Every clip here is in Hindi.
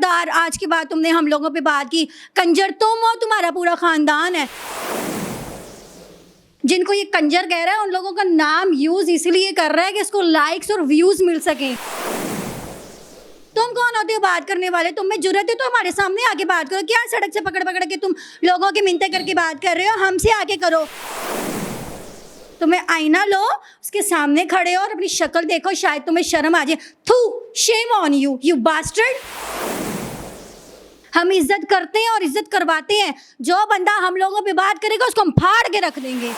खबरदार, आज के बाद तुमने हम लोगों पे बात की, कंजर तुम हो, तुम्हारा पूरा खानदान है। जिनको ये कंजर कह रहा है उन लोगों का नाम यूज इसलिए कर रहा है कि इसको लाइक्स और व्यूज मिल सके। तुम कौन होते हो बात करने वाले? तुम में जुर्रत है तो हमारे सामने आके बात करो। क्या सड़क से पकड़ पकड़ के तुम लोगों की मिन्नतें करके बात कर रहे हो? हमसे आके करो। तुम्हें आईना लो, उसके सामने खड़े हो और अपनी शक्ल देखो, शायद तुम्हें शर्म आ जाए। थू, shame on you, you bastard. हम इज्जत करते हैं और इज्जत करवाते हैं। जो बंदा हम लोगों पे बात करेगा उसको हम फाड़ के रख देंगे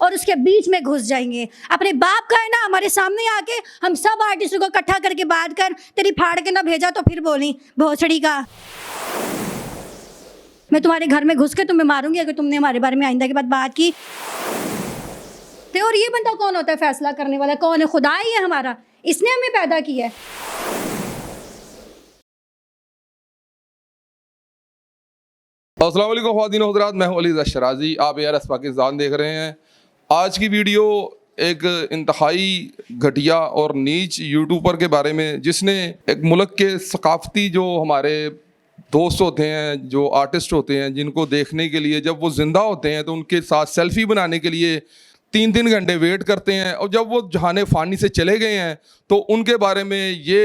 और उसके बीच में घुस जाएंगे। अपने बाप का है ना, हमारे सामने आके हम सब आर्टिस्टों को इकट्ठा करके बात कर, तेरी फाड़ के ना भेजा तो फिर बोली भोसड़ी का। मैं तुम्हारे घर में घुस के तुम्हें मारूंगी अगर तुमने हमारे बारे में आइंदा के बाद बात की। और ये बंदा कौन होता है फैसला करने वाला? कौन है? खुदा ही है हमारा, इसने हमें पैदा किया है। अस्सलाम वालेकुम ख्वातीन और हज़रात, मैं हूं अली शराजी। आप ARS पाकिस्तान देख रहे हैं। आज की वीडियो एक इंतहाई घटिया और नीच यूट्यूबर के बारे में, जिसने एक मुल्क के सकाफती जो हमारे दोस्त होते हैं, जो आर्टिस्ट होते हैं, जिनको देखने के लिए जब वो ज़िंदा होते हैं तो उनके साथ सेल्फ़ी बनाने के लिए 3-3 घंटे वेट करते हैं, और जब वो जहाने फ़ानी से चले गए हैं तो उनके बारे में ये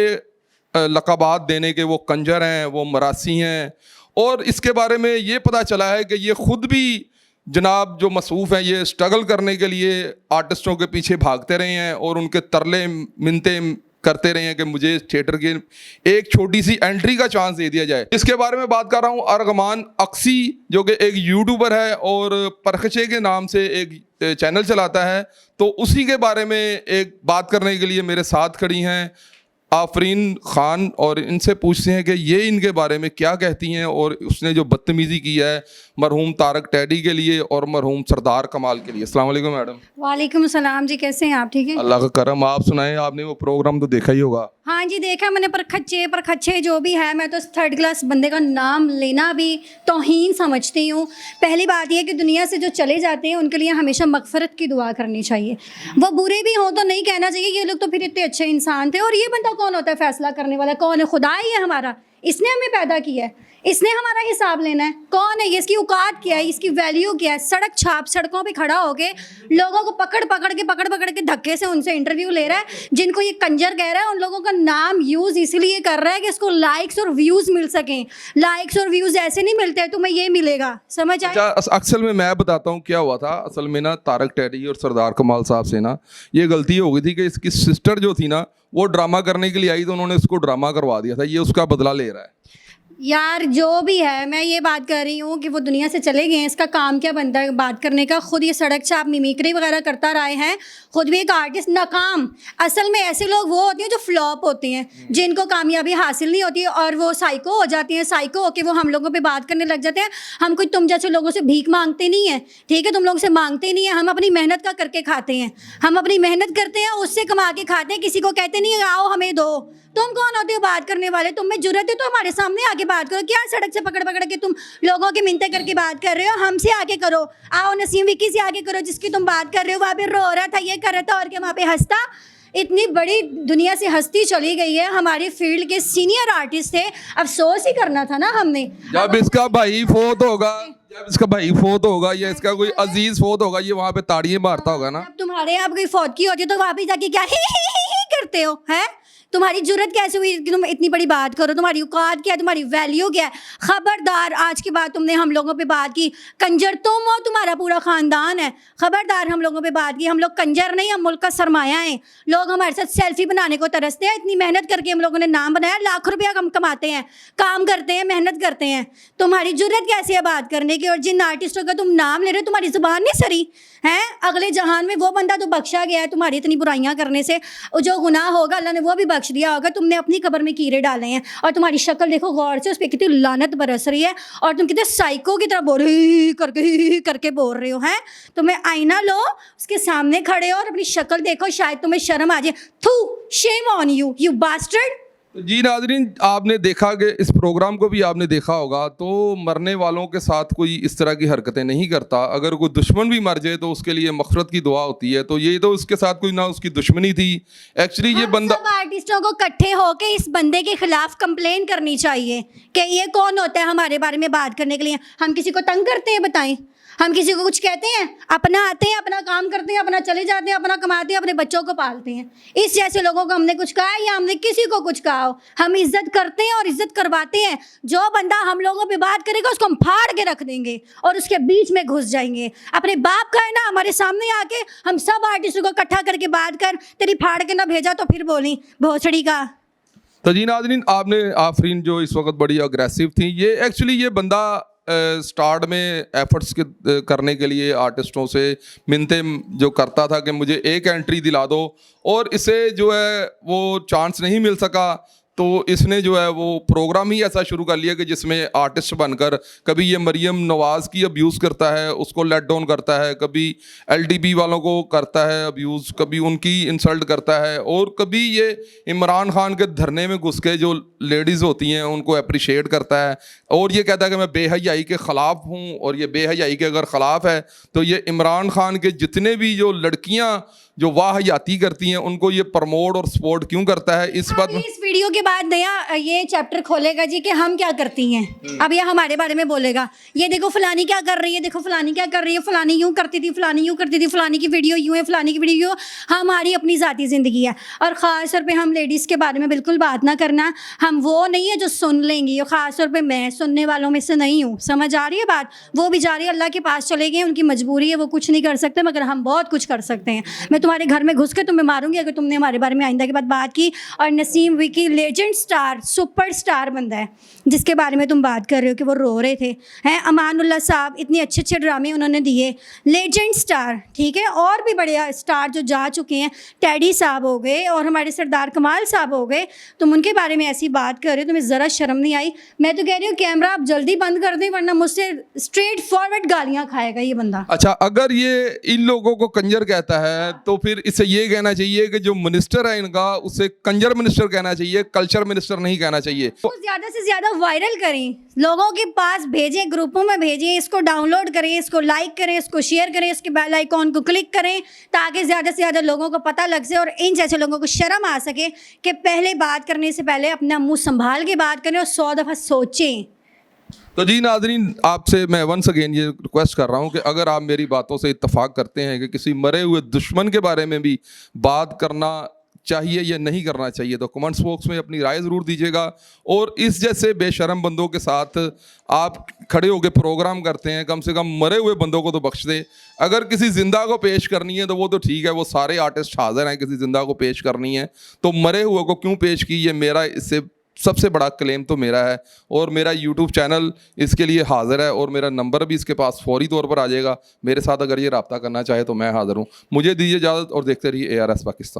लक़ाबात देने के वो कंजर हैं, वो मरासी हैं। और इसके बारे में ये पता चला है कि ये ख़ुद भी जनाब जो मसरूफ़ हैं, ये स्ट्रगल करने के लिए आर्टिस्टों के पीछे भागते रहे हैं और उनके तरले मिन्नते करते रहे हैं कि मुझे थिएटर की एक छोटी सी एंट्री का चांस दे दिया जाए। इसके बारे में बात कर रहा हूँ अरगमान अक्सी, जो कि एक यूट्यूबर है और परखचे के नाम से एक चैनल चलाता है। तो उसी के बारे में एक बात करने के लिए मेरे साथ खड़ी हैं आफरीन खान, और इनसे पूछते हैं कि ये इनके बारे में क्या कहती हैं और उसने जो बदतमीज़ी की है मरहूम तारक टैडी के लिए और मरहूम सरदार कमाल के लिए। अस्सलाम वालेकुम मैडम। वालेकुम सलाम जी, कैसे हैं आप? ठीक है, अल्लाह का करम। आप सुनाएं, आपने वो प्रोग्राम तो देखा ही होगा। हाँ जी देखा मैंने। परखच्चे जो भी है, मैं तो 3rd क्लास बंदे का नाम लेना भी तौहीन समझती हूँ। पहली बात यह कि दुनिया से जो चले जाते हैं उनके लिए हमेशा मगफरत की दुआ करनी चाहिए। वो बुरे भी हों तो नहीं कहना चाहिए ये लोग तो फिर इतने अच्छे इंसान थे। और ये बंदा कौन होता है फैसला करने वाला? कौन है? खुदा ही है हमारा, इसने हमें पैदा किया है, इसने हमारा हिसाब लेना है। कौन है ये? इसकी औकात क्या है? इसकी वैल्यू क्या है? सड़क छाप सड़कों पे खड़ा होके लोगों को पकड़ पकड़ के धक्के से उनसे इंटरव्यू ले रहा है। जिनको ये कंजर कह रहा है उन लोगों का नाम यूज़ इसलिए कर रहा है कि इसको लाइक्स और व्यूज़ मिल सकें। लाइक्स और व्यूज़ ऐसे नहीं मिलते, तुम्हें ये मिलेगा, समझ आए? असल में मैं बताता हूँ क्या हुआ था। असल में ना तारक टैडी और सरदार कमाल साहब से ना ये गलती हो गई थी कि इसकी सिस्टर जो थी ना वो ड्रामा करने के लिए आई, तो उन्होंने उसको ड्रामा करवा दिया था। ये उसका बदला ले रहा है। यार जो भी है, मैं ये बात कर रही हूँ कि वो दुनिया से चले गए हैं, इसका काम क्या बनता है बात करने का? खुद ये सड़क छाप मिमिक्री वगैरह करता रहे हैं, खुद भी एक आर्टिस्ट नाकाम। असल में ऐसे लोग वो होते हैं जो फ्लॉप होते हैं, जिनको कामयाबी हासिल नहीं होती और वो साइको हो जाते हैं। साइको होकर वो हम लोगों पे बात करने लग जाते हैं। हम कोई तुम जैसे लोगों से भीख मांगते नहीं हैं, ठीक है? तुम लोगों से मांगते नहीं है, हम अपनी मेहनत का करके खाते हैं। हम अपनी मेहनत करते हैं, उससे कमा के खाते हैं। किसी को कहते नहीं है आओ हमें दो। तुम कौन होते हो बात करने वाले? तुम में जुर्रत है तो हमारे सामने आके बात करो। क्या सड़क से पकड़ पकड़ के तुम लोगों की मिन्नतें करके बात कर रहे हो? हमसे आके करो। आओ नसीम विक्की से आके करो, जिसकी तुम बात कर रहे हो। वहाँ पे रो रहा था, ये कर रहा था, और क्या वहाँ पे हंसता। इतनी बड़ी दुनिया से हस्ती चली गई है, हमारे फील्ड के सीनियर आर्टिस्ट थे। अफसोस ही करना था ना हमने। जब इसका भाई फोत होगा, जब इसका भाई फोत होगा या इसका कोई अजीज फोत होगा, ये वहाँ पे ताड़ियां मारता होगा ना। जब तुम्हारे यहाँ कोई फौत की होती है तो वहाँ पे जाके क्या ही करते हो? है तुम्हारी जुर्रत कैसे हुई कि तुम इतनी बड़ी बात करो? तुम्हारी औकात क्या है? तुम्हारी वैल्यू क्या है? खबरदार, आज के बाद तुमने हम लोगों पे बात की, कंजर तुम हो, तुम्हारा पूरा खानदान है। खबरदार, हम लोगों पे बात की। हम लोग कंजर नहीं, हम मुल्क का सरमाया हैं। लोग हमारे साथ सेल्फी बनाने को तरसते हैं। इतनी मेहनत करके हम लोगों ने नाम बनाया, लाख रुपया हम कमाते हैं, काम करते हैं, मेहनत करते हैं। तुम्हारी जुर्रत कैसी है बात करने की? और जिन आर्टिस्टों का तुम नाम ले रहे हो, तुम्हारी जुबान नहीं सरी है? अगले जहान में वो बंदा तो बख्शा गया है तुम्हारी इतनी बुराइयां करने से। जो गुनाह होगा अल्लाह ने वो भी बख्श दिया होगा। तुमने अपनी कब्र में कीड़े डाले हैं और तुम्हारी शक्ल देखो गौर से, उस पर कितनी लानत बरस रही है और तुम कितने साइको की तरह बोल करके बोल रहे हो। हैं तुम्हें आईना लो, उसके सामने खड़े हो और अपनी शक्ल देखो, शायद तुम्हें शर्म आ जाए। थू, shame on you, you bastard. तो जी नाज़रीन, आपने देखा कि इस प्रोग्राम को भी आपने देखा होगा, तो मरने वालों के साथ कोई इस तरह की हरकतें नहीं करता। अगर कोई दुश्मन भी मर जाए तो उसके लिए मग़फ़िरत की दुआ होती है। तो ये तो उसके साथ कोई ना उसकी दुश्मनी थी, एक्चुअली ये हम बंदा। सब आर्टिस्टों को इकट्ठे होके इस बंदे के खिलाफ कंप्लेन करनी चाहिए कि ये कौन होता है हमारे बारे में बात करने के लिए। हम किसी को तंग करते हैं? बताएं, हम किसी को कुछ कहते हैं? अपना आते हैं, अपना काम करते हैं, अपना चले जाते हैं, अपना कमाते हैं, अपने बच्चों को पालते हैं। इस जैसे लोगों को हमने कुछ कहा है या हमने किसी को कुछ कहा हो? हम इज्जत करते हैं और इज्जत करवाते हैं। जो बंदा हम लोगों पे बात करेगा उसको हम फाड़ के रख देंगे और उसके बीच में घुस जाएंगे। अपने बाप का है ना, हमारे सामने आके हम सब आर्टिस्टों को इकट्ठा करके बात कर, तेरी फाड़ के ना भेजा तो फिर बोली भोसड़ी का। तो जी नाज़रीन, आपने आफरीन जो इस वक्त बड़ी अग्रेसिव थी, ये एक्चुअली ये बंदा स्टार्ट में एफर्ट्स करने के लिए आर्टिस्टों से मिन्नतें जो करता था कि मुझे एक एंट्री दिला दो, और इसे जो है वो चांस नहीं मिल सका, तो इसने जो है वो प्रोग्राम ही ऐसा शुरू कर लिया कि जिसमें आर्टिस्ट बनकर कभी ये मरियम नवाज़ की अब्यूज़ करता है, उसको लेट डाउन करता है, कभी एलडीबी वालों को करता है अब्यूज़, कभी उनकी इंसल्ट करता है, और कभी ये इमरान खान के धरने में घुस के जो लेडीज़ होती हैं उनको अप्रिशिएट करता है, और ये कहता है कि मैं बेहयाई के ख़िलाफ़ हूँ, और ये बेहयाई के अगर ख़िलाफ़ है तो ये इमरान खान के जितने भी जो लड़कियाँ जो वाहयाती करती हैं उनको ये प्रमोट और सपोर्ट क्यों करता है। इस बात में इस वीडियो के बाद नया ये चैप्टर खोलेगा जी कि हम क्या करती हैं। अब ये हमारे बारे में बोलेगा, ये देखो फलानी क्या कर रही है, देखो फलानी क्या कर रही है, फलानी यूं करती थी, फलानी यूं करती थी, फलानी की वीडियो यूं है, फलानी की वीडियो यूं। हमारी अपनी ज़ाती ज़िंदगी है, और ख़ास तौर पे हम लेडीज़ के बारे में बिल्कुल बात ना करना। हम वो नहीं है जो सुन लेंगी, और ख़ास तौर पे मैं सुनने वालों में से नहीं हूँ। समझ आ रही है बात? वो बेचारी अल्लाह के पास चले गए, उनकी मजबूरी है, वो कुछ नहीं कर सकते, मगर हम बहुत कुछ कर सकते हैं। मैं तुम्हारे घर में घुस के तुम्हें मारूंगी अगर तुमने हमारे बारे में आइंदा के बाद बात की। और Naseem Vicky legend star, super star बंदा है जिसके बारे में तुम बात कर रहे हो कि वो रो रहे थे, हैं अमानुल्लाह साहब, इतने अच्छे अच्छे ड्रामे उन्होंने दिए, लेजेंड स्टार, ठीक है। और भी बड़े स्टार जो जा चुके हैं, टैडी साहब हो गए और हमारे सरदार कमाल साहब हो गए, तुम उनके बारे में ऐसी बात कर रहे हो, तुम्हें ज़रा शर्म नहीं आई? मैं तो कह रही हूँ कैमरा आप जल्दी बंद कर दें, वरना मुझसे स्ट्रेट फॉरवर्ड गालियाँ खाएगा ये बंदा। अच्छा, अगर ये इन लोगों को कंजर कहता है तो फिर इसे ये कहना चाहिए कि जो मिनिस्टर है इनका उसे कंजर मिनिस्टर कहना चाहिए, कल्चर मिनिस्टर नहीं कहना चाहिए। तो ज़्यादा से ज़्यादा वायरल करें, लोगों के पास भेजें, ग्रुपों में भेजें, इसको डाउनलोड करें, इसको लाइक करें, इसको शेयर करें, इसके बेल आइकॉन को क्लिक करें, ताकि ज़्यादा से ज़्यादा लोगों को पता लग सके और इन जैसे लोगों को शर्म आ सके कि पहले बात करने से पहले अपना मुंह संभाल के बात करें और 100 दफ़ा सोचें। तो जी नाजरीन, आपसे मैं वंस अगेन ये रिक्वेस्ट कर रहा हूँ कि अगर आप मेरी बातों से इत्तेफाक करते हैं कि किसी मरे हुए दुश्मन के बारे में भी बात करना चाहिए या नहीं करना चाहिए, तो कमेंट्स बॉक्स में अपनी राय ज़रूर दीजिएगा। और इस जैसे बेशरम बंदों के साथ आप खड़े होकर प्रोग्राम करते हैं, कम से कम मरे हुए बंदों को तो बख्श दें। अगर किसी ज़िंदा को पेश करनी है तो वो तो ठीक है, वो सारे आर्टिस्ट हाजिर हैं, किसी ज़िंदा को पेश करनी है तो मरे हुए को क्यों पेश की, ये मेरा इससे सबसे बड़ा क्लेम तो मेरा है। और मेरा यूट्यूब चैनल इसके लिए हाज़िर है और मेरा नंबर भी इसके पास फौरी तौर पर आ जाएगा। मेरे साथ अगर ये रब्ता करना चाहे तो मैं हाज़िर हूँ। मुझे दीजिए इजाज़त और देखते रहिए ARS पाकिस्तान।